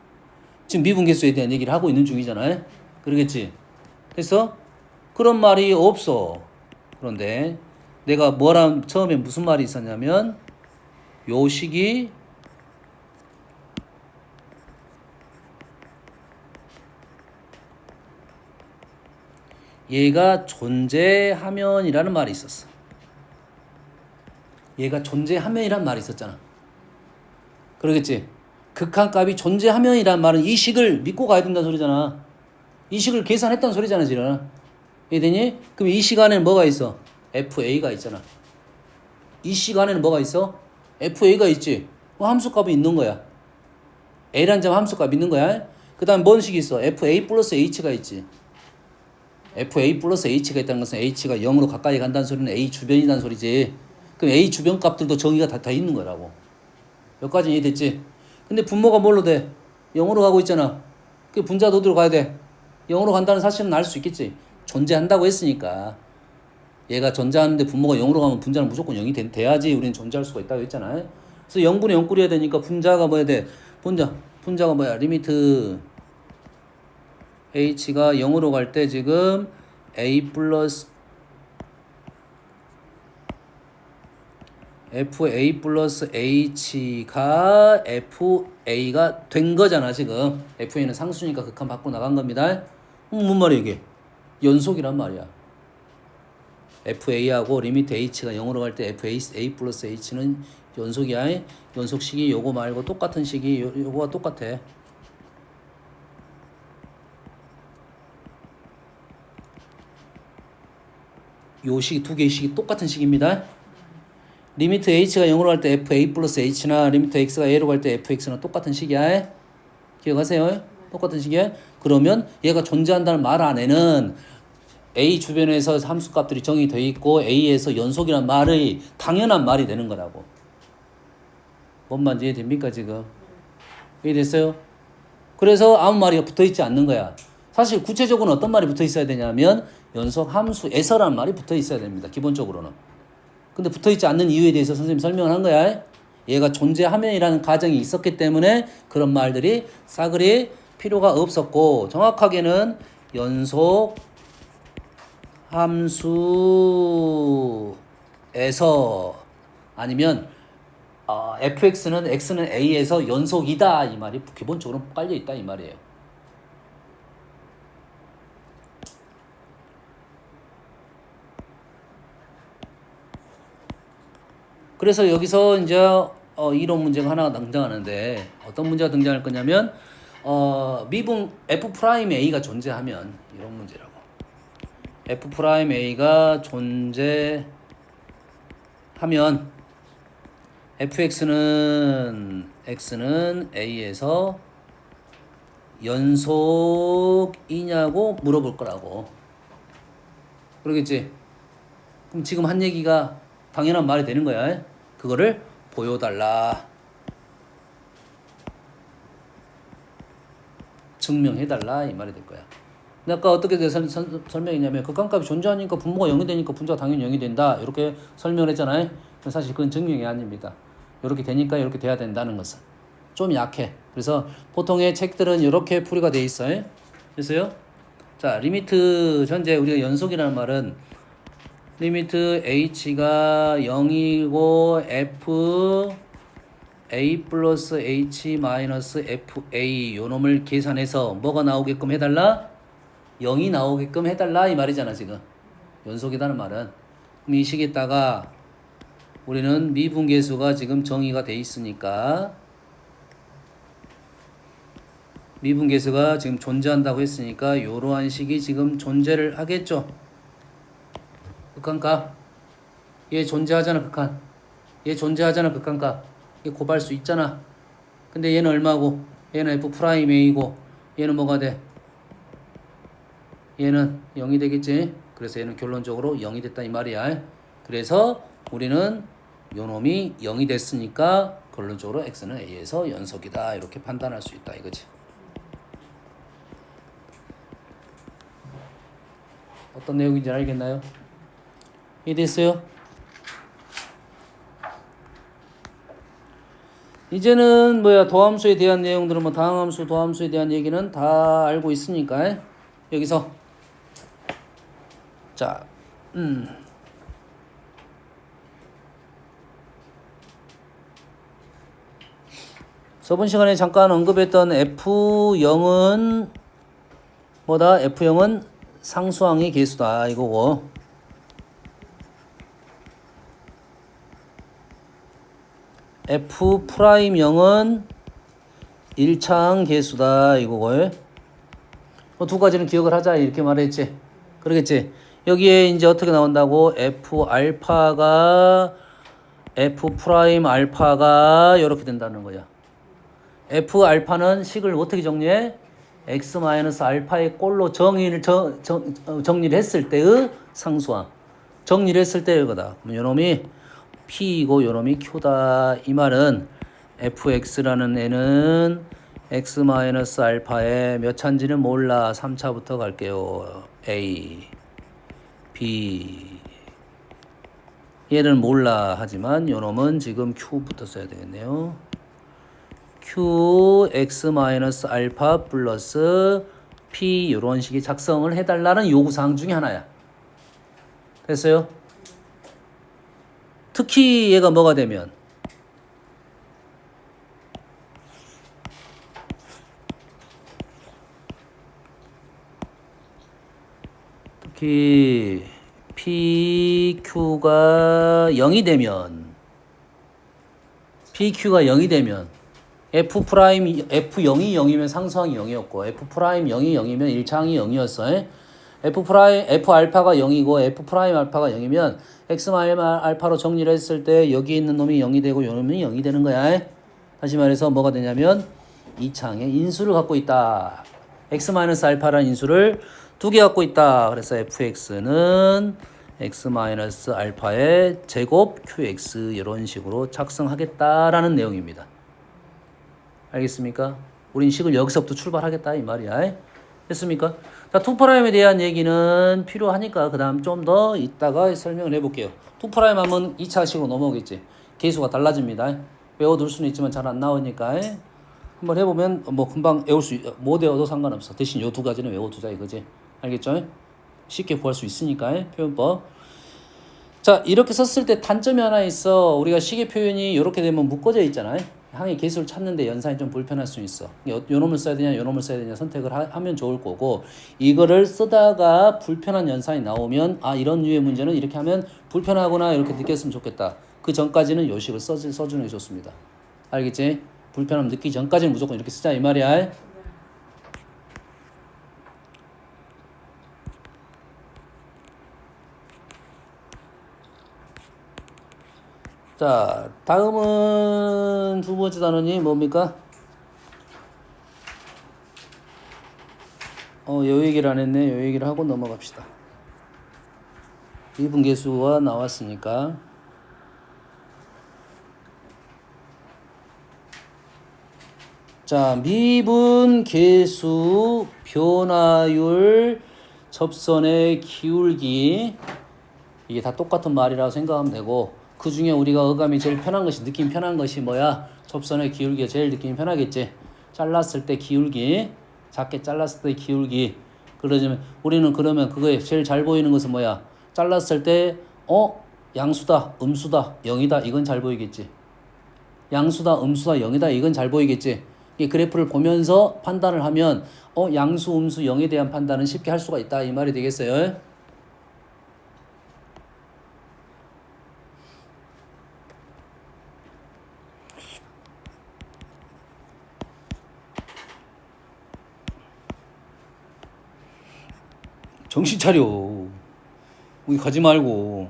지금 미분계수에 대한 얘기를 하고 있는 중이잖아요. 그러겠지? 그래서 그런 말이 없어. 그런데 내가 처음에 무슨 말이 있었냐면 요 식이 얘가 존재하면이라는 말이 있었어. 얘가 존재하면이란 말이 있었잖아. 그러겠지? 극한값이 존재하면이란 말은 이 식을 믿고 가야 된다는 소리잖아. 이 식을 계산했다는 소리잖아, 지금. 이해되니? 그럼 이 식 안에는 뭐가 있어? FA가 있잖아. 이 식 안에는 뭐가 있어? FA가 있지. 뭐 함수값이 있는 거야. A라는 점 함수값이 있는 거야. 그 다음 뭔 식이 있어? FA 플러스 H가 있지. FA 플러스 H가 있다는 것은 H가 0으로 가까이 간다는 소리는 A 주변이라는 소리지. 그럼 A 주변 값들도 정의가 다 있는 거라고. 여기까지 이해됐지? 근데 분모가 뭘로 돼? 0으로 가고 있잖아. 그 분자도 어디로 가야 돼? 0으로 간다는 사실은 알 수 있겠지. 존재한다고 했으니까. 얘가 존재하는데 분모가 0으로 가면 분자는 무조건 0이 돼야지 우리는 존재할 수가 있다고 했잖아. 그래서 0분의 0 꾸려야 되니까 분자가 뭐야 돼? 분자가 뭐야? 리미트 h가 0으로 갈 때 지금 a 플러스 fa 플러스 h가 fa가 된 거잖아 지금. fa는 상수니까 극한 밖으로 나간 겁니다. 뭔 말이야 이게? 연속이란 말이야. fa하고 리미트 h가 0으로 갈 때 fa 플러스 h는 연속이야. 연속식이 요거 말고 똑같은 식이 요거와 똑같아. 요 식 두 개의 식이 똑같은 식입니다. 리미트 h가 0으로 갈 때 fa 플러스 h나 리미트 x가 a로 갈 때 fx는 똑같은 식이야. 기억하세요? 똑같은 식이야. 그러면 얘가 존재한다는 말 안에는 a 주변에서 함수값들이 정의되어 있고 a에서 연속이란 말이 당연한 말이 되는 거라고. 뭔 말인지 이해됩니까 지금? 이해됐어요? 그래서 아무 말이 붙어있지 않는 거야. 사실 구체적으로는 어떤 말이 붙어 있어야 되냐면 연속 함수에서라는 말이 붙어 있어야 됩니다. 기본적으로는. 근데 붙어 있지 않는 이유에 대해서 선생님이 설명을 한 거야. 얘가 존재하면이라는 가정이 있었기 때문에 그런 말들이 싸그리 필요가 없었고 정확하게는 연속 함수에서 아니면 fx는 x는 a에서 연속이다 이 말이 기본적으로 깔려 있다 이 말이에요. 그래서 여기서 이제 이론 문제가 하나가 등장하는데 어떤 문제가 등장할 거냐면 미분 F'A가 존재하면 이런 문제라고. F'A가 존재하면 fx는 a에서 연속이냐고 물어볼 거라고. 그러겠지? 그럼 지금 한 얘기가 당연한 말이 되는 거야. 그거를 보여달라. 증명해달라 이 말이 될 거야. 근데 아까 어떻게 설명했냐면 극한값이 존재하니까 분모가 0이 되니까 분자가 당연히 0이 된다 이렇게 설명을 했잖아요. 사실 그건 증명이 아닙니다. 이렇게 되니까 이렇게 돼야 된다는 것은. 좀 약해. 그래서 보통의 책들은 이렇게 풀이가 돼 있어요. 됐어요? 자, 리미트 현재 우리가 연속이라는 말은 리미트 h가 0이고 f a 플러스 h 마이너스 fa 요 놈을 계산해서 뭐가 나오게끔 해달라? 0이 나오게끔 해달라 이 말이잖아 지금. 연속이라는 말은. 그럼 이 식에다가 우리는 미분계수가 지금 정의가 돼 있으니까 미분계수가 지금 존재한다고 했으니까 이러한 식이 지금 존재를 하겠죠. 극한값. 얘 존재하잖아 극한. 얘 존재하잖아 극한값. 얘 곱할 수 있잖아. 근데 얘는 얼마고? 얘는 f 프라임 a고 얘는 뭐가 돼? 얘는 0이 되겠지. 그래서 얘는 결론적으로 0이 됐다 이 말이야. 그래서 우리는 요 놈이 0이 됐으니까 결론적으로 x는 a에서 연속이다 이렇게 판단할 수 있다 이거지. 어떤 내용인지 알겠나요? 이해됐어요? 이제는 도함수에 대한 내용들은 다항함수, 도함수에 대한 얘기는 다 알고 있으니까 여기서 자, 저번 시간에 잠깐 언급했던 F0은 뭐다? F0은 상수항의 개수다 이거고 F'0은 1차항 개수다 이거고 두 가지는 기억을 하자 이렇게 말했지. 그러겠지. 여기에 이제 어떻게 나온다고? F알파가 F'알파가 이렇게 된다는 거야. F알파는 식을 어떻게 정리해? X-알파의 꼴로 정리를 했을 때의 상수항. 정리를 했을 때의 거다. 그럼 요놈이 P이고 요놈이 Q다. 이 말은 fx라는 애는 x-알파의 몇 차인지는 몰라. 3차부터 갈게요. A, B 얘는 몰라 하지만 요놈은 지금 Q부터 써야 되겠네요. Q, x-알파 플러스 P 이런 식의 작성을 해달라는 요구사항 중에 하나야. 됐어요? 특히 얘가 뭐가 되면 특히 PQ가 0이 되면 F'0이 0이면 상수항이 0이었고 F'0이 0이면 1차항이 0이었어. F알파가 0이고 F'알파가 0이면 X알파로 정리를 했을 때 여기 있는 놈이 0이 되고 요 놈이 0이 되는 거야. 다시 말해서 뭐가 되냐면 2차항의 인수를 갖고 있다. X-알파라는 인수를 두 개 갖고 있다. 그래서 fx는 X-알파의 제곱 qx 이런 식으로 작성하겠다라는 내용입니다. 알겠습니까? 우린 식을 여기서부터 출발하겠다 이 말이야. 됐습니까? 자, 2'에 대한 얘기는 필요하니까 그 다음 좀 더 이따가 설명을 해볼게요. 2' 하면 2차식으로 넘어오겠지. 개수가 달라집니다. 외워둘 수는 있지만 잘 안 나오니까 한번 해보면 금방 못 외워도 상관없어. 대신 요 두 가지는 외워두자 이거지. 알겠죠? 쉽게 구할 수 있으니까 표현법. 자, 이렇게 썼을 때 단점이 하나 있어. 우리가 식의 표현이 이렇게 되면 묶어져 있잖아요. 항의 개수를 찾는데 연산이 좀 불편할 수 있어. 요 놈을 써야 되냐 요 놈을 써야 되냐 선택을 하면 좋을 거고 이거를 쓰다가 불편한 연산이 나오면 이런 류의 문제는 이렇게 하면 불편하구나 이렇게 느꼈으면 좋겠다. 그 전까지는 요 식을 써주는 게 좋습니다. 알겠지? 불편함 느끼기 전까지는 무조건 이렇게 쓰자 이 말이야. 자, 다음은 두 번째 단원이 뭡니까? 요 얘기를 안 했네. 요 얘기를 하고 넘어갑시다. 미분계수가 나왔으니까. 자, 미분계수 변화율 접선의 기울기 이게 다 똑같은 말이라고 생각하면 되고 그 중에 우리가 어감이 제일 편한 것이 느낌 편한 것이 뭐야? 접선의 기울기가 제일 느낌이 편하겠지. 잘랐을 때 기울기, 작게 잘랐을 때 기울기. 그러면 우리는 그러면 그거에 제일 잘 보이는 것은 뭐야? 잘랐을 때 양수다, 음수다, 0이다. 이건 잘 보이겠지. 양수다, 음수다, 0이다. 이건 잘 보이겠지. 이 그래프를 보면서 판단을 하면 양수, 음수, 0에 대한 판단은 쉽게 할 수가 있다. 이 말이 되겠어요. 정신 차려. 우리 가지 말고.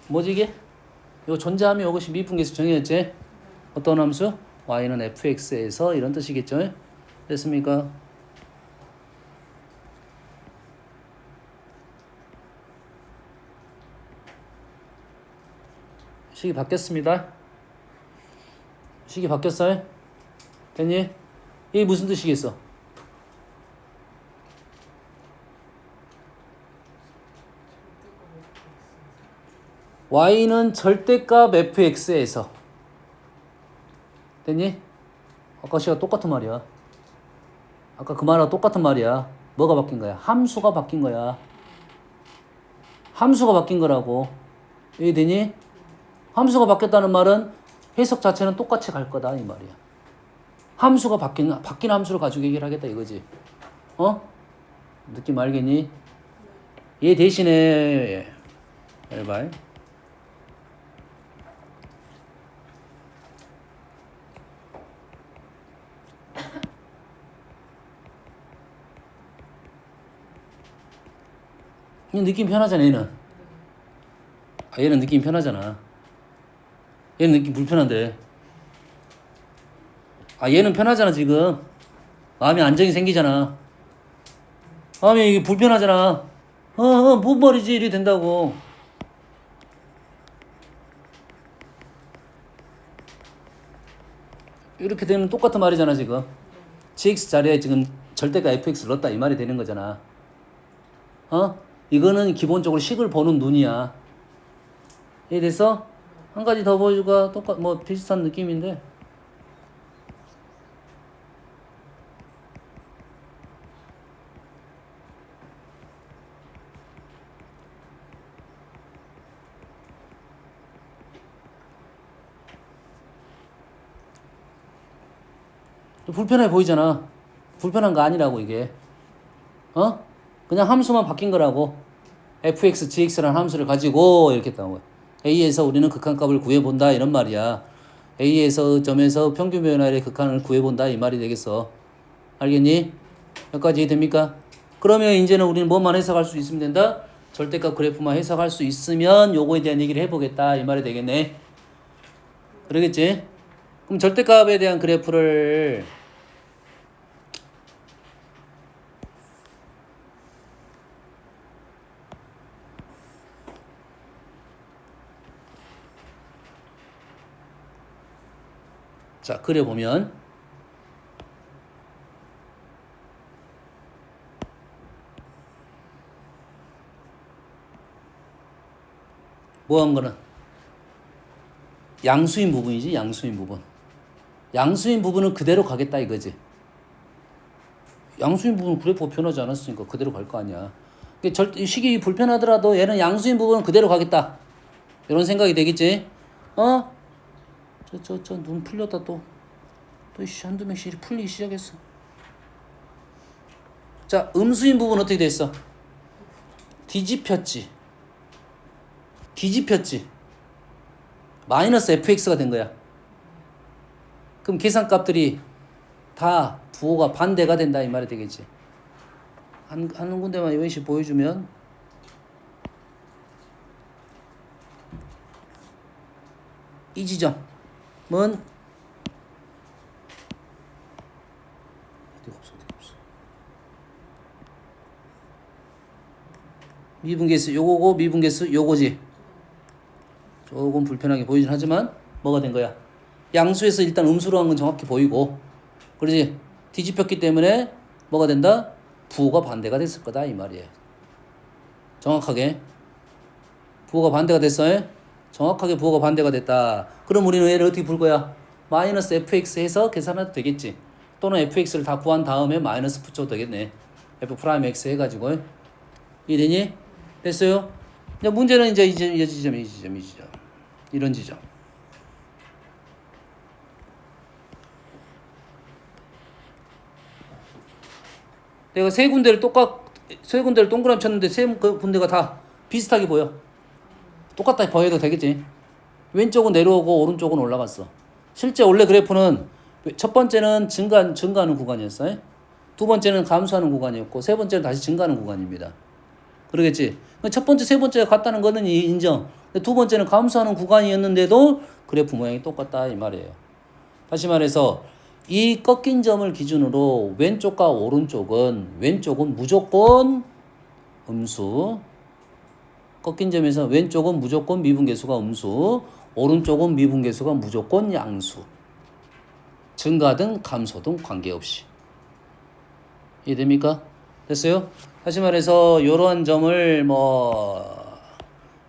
뭐지 이게? 이거 존재하면 이것이 미분계수 정의였지? 어떤 함수? y는 fx에서 이런 뜻이겠죠? 됐습니까? 식이 바뀌었습니다. 식이 바뀌었어요? 됐니? 이게 무슨 뜻이겠어? y는 절대값 fx에서 됐니? 아까 시가 똑같은 말이야. 아까 그 말하고 똑같은 말이야. 뭐가 바뀐 거야? 함수가 바뀐 거야. 함수가 바뀐 거라고. 이해되니? 함수가 바뀌었다는 말은 해석 자체는 똑같이 갈 거다 이 말이야. 함수가 바뀐 함수를 가지고 얘기를 하겠다 이거지. 느낌 알겠니? 얘 대신에 해봐. 느낌 편하잖아 얘는. 얘는 느낌 편하잖아. 얘는 느낌 불편한데. 얘는 편하잖아 지금. 마음에 안정이 생기잖아. 마음이 이게 불편하잖아. 뭔 말이지 이래 된다고. 이렇게 되면 똑같은 말이잖아 지금. gx 자리에 지금 절대가 fx를 넣었다 이 말이 되는 거잖아. 이거는 기본적으로 식을 보는 눈이야. 이래서 한 가지 더 보여주가 뭐 비슷한 느낌인데. 불편해 보이잖아. 불편한 거 아니라고 이게. 그냥 함수만 바뀐 거라고. fx, gx라는 함수를 가지고 이렇게 했다는 거야. a에서 우리는 극한값을 구해본다 이런 말이야. a에서 점에서 평균 변화의 극한을 구해본다 이 말이 되겠어. 알겠니? 여기까지 이해됩니까? 그러면 이제는 우리는 뭐만 해석할 수 있으면 된다? 절대값 그래프만 해석할 수 있으면 요거에 대한 얘기를 해보겠다 이 말이 되겠네. 그러겠지? 그럼 절대값에 대한 그래프를 자 그려보면 뭐한 거는 양수인 부분이지. 양수인 부분. 양수인 부분은 그대로 가겠다 이거지. 양수인 부분은 그래프가 변하지 않았으니까 그대로 갈 거 아니야. 식이 불편하더라도 얘는 양수인 부분은 그대로 가겠다 이런 생각이 되겠지. 눈 풀렸다 또 한두 명씩 풀리기 시작했어. 자 음수인 부분 어떻게 됐어? 뒤집혔지. 마이너스 fx가 된 거야. 그럼 계산값들이 다 부호가 반대가 된다 이 말이 되겠지. 한 군데만 이런 식으로 보여주면 이 지점은 어디가 없어. 미분계수 요거고 미분계수 요거지. 조금 불편하게 보이긴 하지만 뭐가 된 거야? 양수에서 일단 음수로 한 건 정확히 보이고, 그러지? 뒤집혔기 때문에 뭐가 된다? 부호가 반대가 됐을 거다 이 말이에요. 정확하게 부호가 반대가 됐어. 정확하게 부호가 반대가 됐다. 그럼 우리는 얘를 어떻게 풀 거야? 마이너스 fx 해서 계산해도 되겠지. 또는 fx를 다 구한 다음에 마이너스 붙여도 되겠네. f 프라임 x 해가지고. 이해되니? 됐어요? 이제 문제는 이제 이 지점, 이 지점, 이 지점. 이런 지점. 내가 세 군데를 동그라미 쳤는데 세 군데가 다 비슷하게 보여. 똑같다 보여도 되겠지. 왼쪽은 내려오고 오른쪽은 올라갔어. 실제 원래 그래프는 첫 번째는 증가하는 구간이었어요. 두 번째는 감소하는 구간이었고 세 번째는 다시 증가하는 구간입니다. 그러겠지. 첫 번째, 세 번째가 같다는 거는 인정. 두 번째는 감소하는 구간이었는데도 그래프 모양이 똑같다 이 말이에요. 다시 말해서 이 꺾인 점을 기준으로 왼쪽과 왼쪽은 무조건 음수. 꺾인 점에서 왼쪽은 무조건 미분계수가 음수, 오른쪽은 미분계수가 무조건 양수. 증가든 감소든 관계없이. 이해됩니까? 됐어요? 다시 말해서 이런 점을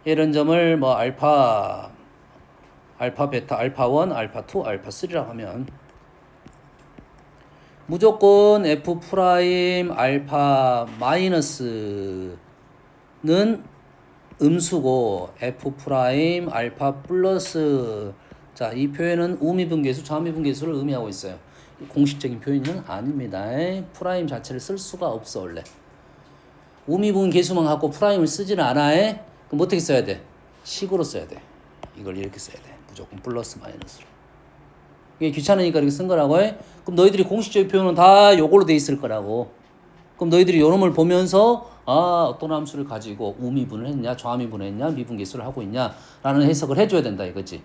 이런 점을 알파, 베타, 알파 1, 알파 2, 알파 3라고 하면 무조건 f 프라임 알파 마이너스는 음수고 f 프라임 알파 플러스, 자, 이 표현은 우미분계수, 좌미분계수를 의미하고 있어요. 공식적인 표현은 아닙니다. 프라임 자체를 쓸 수가 없어 원래. 우미분계수만 갖고 프라임을 쓰지는 않아. 그럼 어떻게 써야 돼? 식으로 써야 돼. 이걸 이렇게 써야 돼. 무조건 플러스 마이너스로. 이게 귀찮으니까 이렇게 쓴 거라고 해. 그럼 너희들이 공식적인 표현은 다 요걸로 돼 있을 거라고. 그럼 너희들이 요 놈을 보면서 어떤 함수를 가지고 우미분을 했냐, 좌미분을 했냐, 미분계수를 하고 있냐라는 해석을 해줘야 된다 이거지.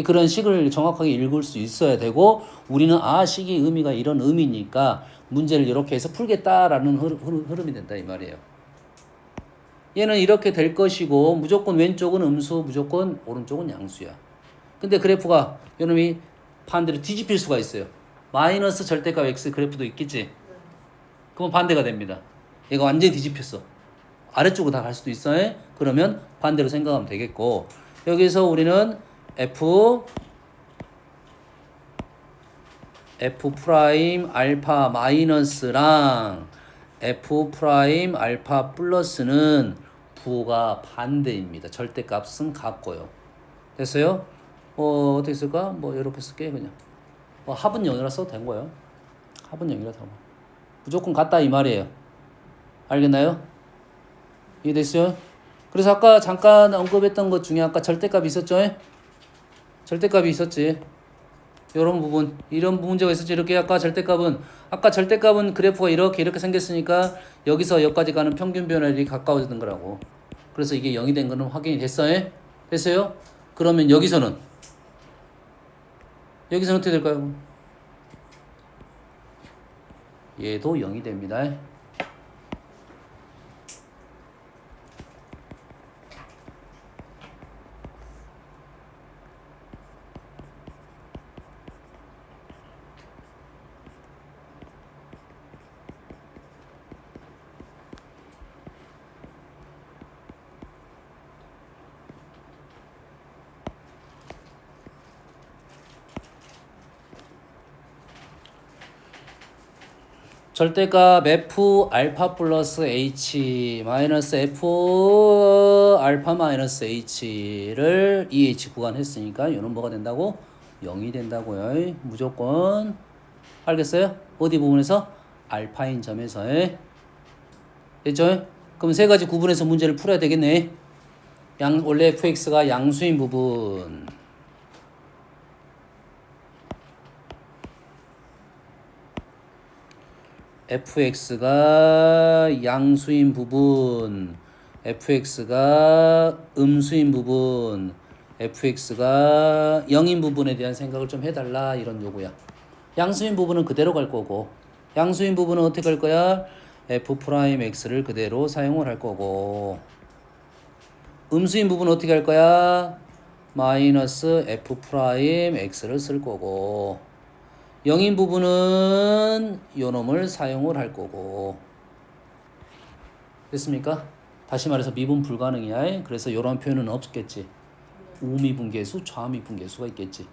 그런 식을 정확하게 읽을 수 있어야 되고, 우리는 식이 의미가 이런 의미니까 문제를 이렇게 해서 풀겠다라는 흐름이 된다 이 말이에요. 얘는 이렇게 될 것이고 무조건 왼쪽은 음수, 무조건 오른쪽은 양수야. 근데 그래프가 이놈이 반대로 뒤집힐 수가 있어요. 마이너스 절대값 x 그래프도 있겠지. 그러면 반대가 됩니다. 얘가 완전히 뒤집혔어. 아래쪽으로 다 갈 수도 있어요. 그러면 반대로 생각하면 되겠고, 여기서 우리는 f 프라임 알파 마이너스랑 f 프라임 알파 플러스는 부호가 반대입니다. 절대값은 같고요. 됐어요? 어떻게 쓸까? 이렇게 쓸게 그냥. 합은 0이라 써도 된 거예요. 합은 0이라 써. 무조건 같다 이 말이에요. 알겠나요? 이해됐어요? 그래서 아까 잠깐 언급했던 것 중에 아까 절대값이 있었죠? 절대값이 있었지. 이런 부분, 이런 문제가 있었지. 이렇게 아까 절대값은 그래프가 이렇게 생겼으니까 여기서 여기까지 가는 평균 변화율이 가까워지는 거라고. 그래서 이게 0이 된 거는 확인이 됐어요? 됐어요? 그러면 여기서는 어떻게 될까요? 얘도 0이 됩니다. 절대값 f 알파 플러스 h 마이너스 f 알파 마이너스 h를 EH 구간했으니까 이는 뭐가 된다고? 0이 된다고요. 무조건. 알겠어요? 어디 부분에서? 알파인 점에서. 됐죠? 그럼 세 가지 구분해서 문제를 풀어야 되겠네. 원래 fx가 양수인 부분, fx가 양수인 부분, fx가 음수인 부분, fx가 0인 부분에 대한 생각을 좀 해달라 이런 요구야. 양수인 부분은 그대로 갈 거고, 양수인 부분은 어떻게 할 거야? f 프라임 x를 그대로 사용을 할 거고, 음수인 부분은 어떻게 할 거야? 마이너스 f 프라임 x를 쓸 거고 0인 부분은 요 놈을 사용을 할 거고 됐습니까? 다시 말해서 미분 불가능이야. 그래서 이런 표현은 없겠지. 우미분계수, 좌미분계수가 있겠지.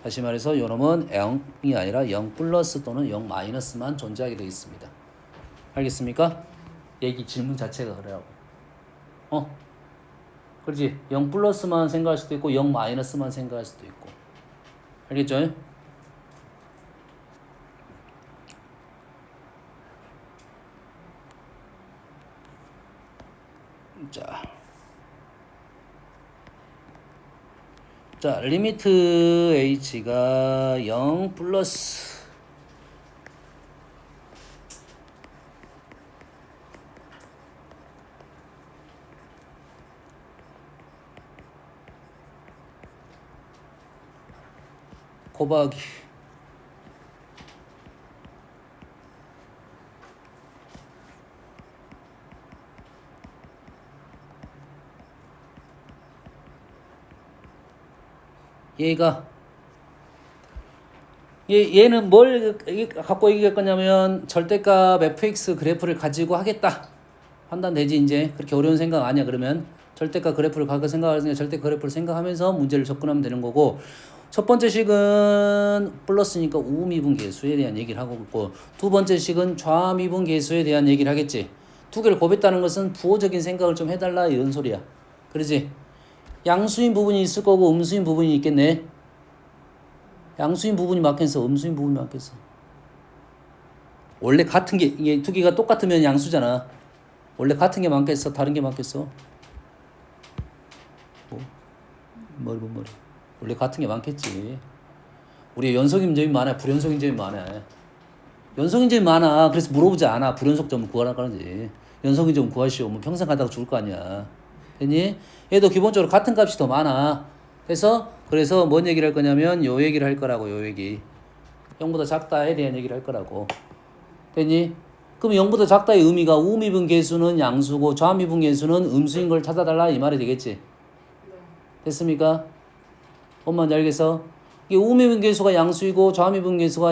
다시 말해서 요 놈은 0이 아니라 0 플러스 또는 0 마이너스만 존재하게 되어 있습니다. 알겠습니까? 얘기 질문 자체가 그래요. 그렇지. 0 플러스만 생각할 수도 있고 0 마이너스만 생각할 수도 있고. 알겠죠? 자, 리미트 h가 0 플러스 곱하기 얘는 뭘 갖고 얘기할 거냐면 절대값 fx 그래프를 가지고 하겠다 판단되지. 이제 그렇게 어려운 생각 아니야. 그러면 절대값 그래프를 갖고 생각하면 절대값 그래프를 생각하면서 문제를 접근하면 되는 거고, 첫 번째 식은 플러스니까 우미분계수에 대한 얘기를 하고 있고, 두 번째 식은 좌미분계수에 대한 얘기를 하겠지. 두 개를 곱했다는 것은 부호적인 생각을 좀 해달라 이런 소리야. 그러지? 양수인 부분이 있을 거고 음수인 부분이 있겠네. 양수인 부분이 많겠어, 음수인 부분이 많겠어. 원래 같은 게, 이게 두 개가 똑같으면 양수잖아. 원래 같은 게 많겠어, 다른 게 많겠어? 머리. 원래 같은 게 많겠지. 우리 연속인 점이 많아, 불연속인 점이 많아. 연속인 점이 많아. 그래서 물어보지 않아. 불연속 점을 구하라고 하지. 연속인 점 구하시오. 뭐 평생 가다가 죽을 거 아니야. 됐니? 얘도 기본적으로 같은 값이 더 많아. 그래서 뭔 얘기를 할 거냐면 요 얘기를 할 거라고. 요 얘기 0보다 작다에 대한 얘기를 할 거라고. 됐니? 그럼 0보다 작다의 의미가 우미분계수는 양수고 좌미분계수는 음수인 걸 찾아달라 이 말이 되겠지. 됐습니까? 뭔 말인지 알겠어? 이게 우미분계수가 양수이고 좌미분계수가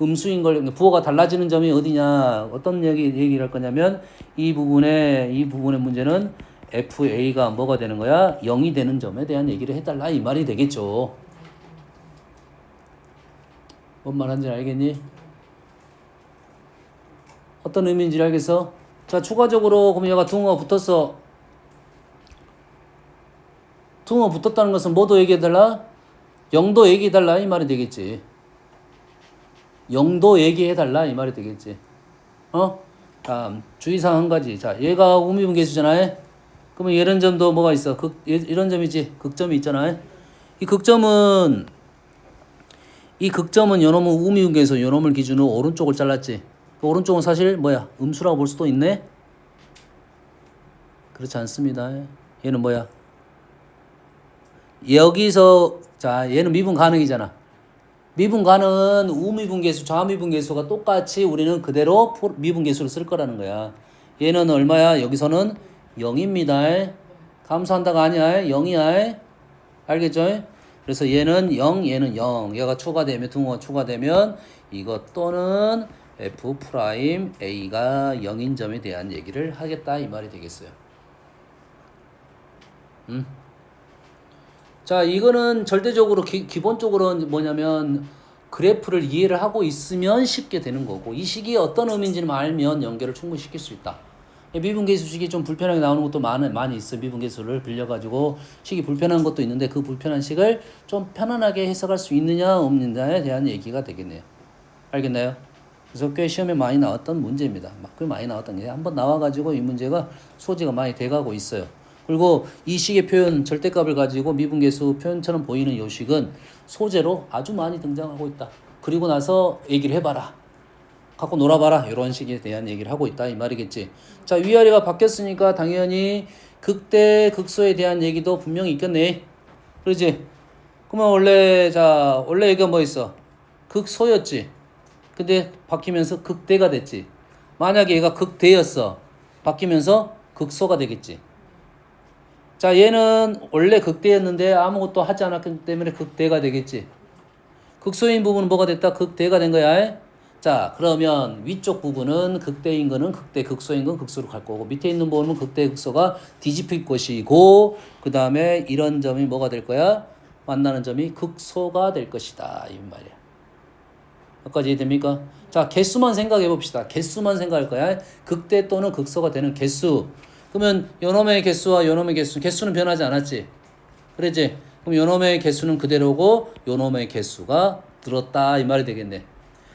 음수인 걸, 부호가 달라지는 점이 어디냐? 어떤 얘기를 할 거냐면 이 부분의 문제는 FA가 뭐가 되는 거야? 0이 되는 점에 대한 얘기를 해달라 이 말이 되겠죠. 뭔 말인지 알겠니? 어떤 의미인지 알겠어? 자, 추가적으로 그럼 얘가 둥어가 붙었어. 둥어가 붙었다는 것은 뭐도 얘기해달라? 0도 얘기해달라 이 말이 되겠지. 0도 얘기해달라 이 말이 되겠지. 다음 주의사항 한 가지. 자, 얘가 우미분계수잖아. 그러면 이런 점도 뭐가 있어? 이런 점이지. 극점이 있잖아. 이 극점은 요놈은 우미분계수 요놈을 기준으로 오른쪽을 잘랐지. 그 오른쪽은 사실 뭐야? 음수라고 볼 수도 있네. 그렇지 않습니다. 얘는 뭐야? 여기서 자, 얘는 미분 가능이잖아. 미분 가능은 우미분계수, 좌미분계수가 똑같이 우리는 그대로 미분계수를 쓸 거라는 거야. 얘는 얼마야? 여기서는 0입니다. 감소한다가 아니야. 0이야. 알겠죠? 그래서 얘는 0, 얘는 0. 얘가 추가되면, 둥어가 추가되면 이것 또는 f 프라임 a가 0인 점에 대한 얘기를 하겠다 이 말이 되겠어요. 자, 이거는 절대적으로 기본적으로 뭐냐면 그래프를 이해를 하고 있으면 쉽게 되는 거고, 이 식이 어떤 의미인지는 알면 연결을 충분히 시킬 수 있다. 미분계수 식이 좀 불편하게 나오는 것도 많이 있어. 미분계수를 빌려가지고 식이 불편한 것도 있는데 그 불편한 식을 좀 편안하게 해석할 수 있느냐 없느냐에 대한 얘기가 되겠네요. 알겠나요? 그래서 꽤 시험에 많이 나왔던 문제입니다. 꽤 많이 나왔던 게 한번 나와가지고 이 문제가 소지가 많이 돼가고 있어요. 그리고 이 식의 표현, 절대값을 가지고 미분계수 표현처럼 보이는 이 식은 소재로 아주 많이 등장하고 있다. 그리고 나서 얘기를 해봐라. 갖고 놀아봐라. 이런 식에 대한 얘기를 하고 있다. 이 말이겠지. 자, 위아래가 바뀌었으니까 당연히 극대, 극소에 대한 얘기도 분명히 있겠네. 그러지? 그러면 원래 얘기가 뭐 있어? 극소였지. 근데 바뀌면서 극대가 됐지. 만약에 얘가 극대였어. 바뀌면서 극소가 되겠지. 자, 얘는 원래 극대였는데 아무것도 하지 않았기 때문에 극대가 되겠지. 극소인 부분은 뭐가 됐다? 극대가 된 거야. 자, 그러면 위쪽 부분은 극대인 거는 극대, 극소인 건 극소로 갈 거고, 밑에 있는 부분은 극대, 극소가 뒤집힐 것이고, 그 다음에 이런 점이 뭐가 될 거야? 만나는 점이 극소가 될 것이다. 이 말이야. 여기까지 이해됩니까? 자, 개수만 생각해 봅시다. 개수만 생각할 거야. 극대 또는 극소가 되는 개수. 그러면 요놈의 개수와 요놈의 개수, 개수는 변하지 않았지? 그러지? 그럼 요놈의 개수는 그대로고 요놈의 개수가 늘었다 이 말이 되겠네.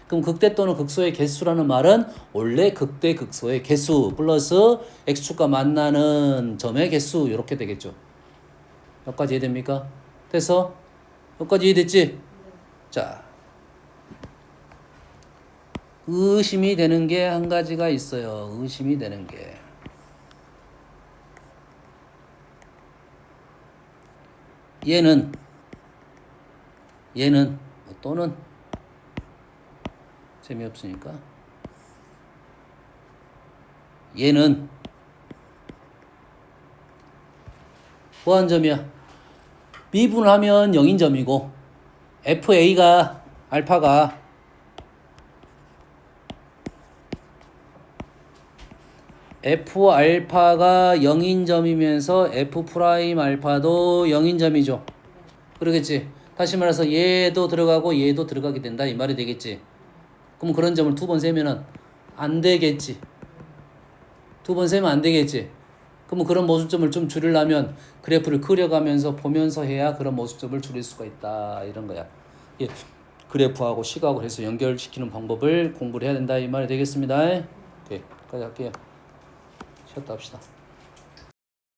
그럼 극대 또는 극소의 개수라는 말은 원래 극대 극소의 개수 플러스 x축과 만나는 점의 개수 이렇게 되겠죠. 여기까지 이해됩니까? 돼서 여기까지 이해됐지? 자, 의심이 되는 게 한 가지가 있어요. 의심이 되는 게. 얘는 또는 재미없으니까 얘는 뭐한 점이야? 미분하면 0인 점이고 FA가 알파가 F 알파가 0인 점이면서 F 프라임 알파도 0인 점이죠. 그러겠지. 다시 말해서 얘도 들어가고 얘도 들어가게 된다 이 말이 되겠지. 그럼 그런 점을 두 번 세면은 안 되겠지. 두 번 세면 안 되겠지. 그럼 그런 모습점을 좀 줄이려면 그래프를 그려가면서 보면서 해야 그런 모습점을 줄일 수가 있다 이런 거야. 예, 그래프하고 시각을 해서 연결시키는 방법을 공부를 해야 된다 이 말이 되겠습니다. 오케이, 여기까지 할게요. 쉬었다 합시다.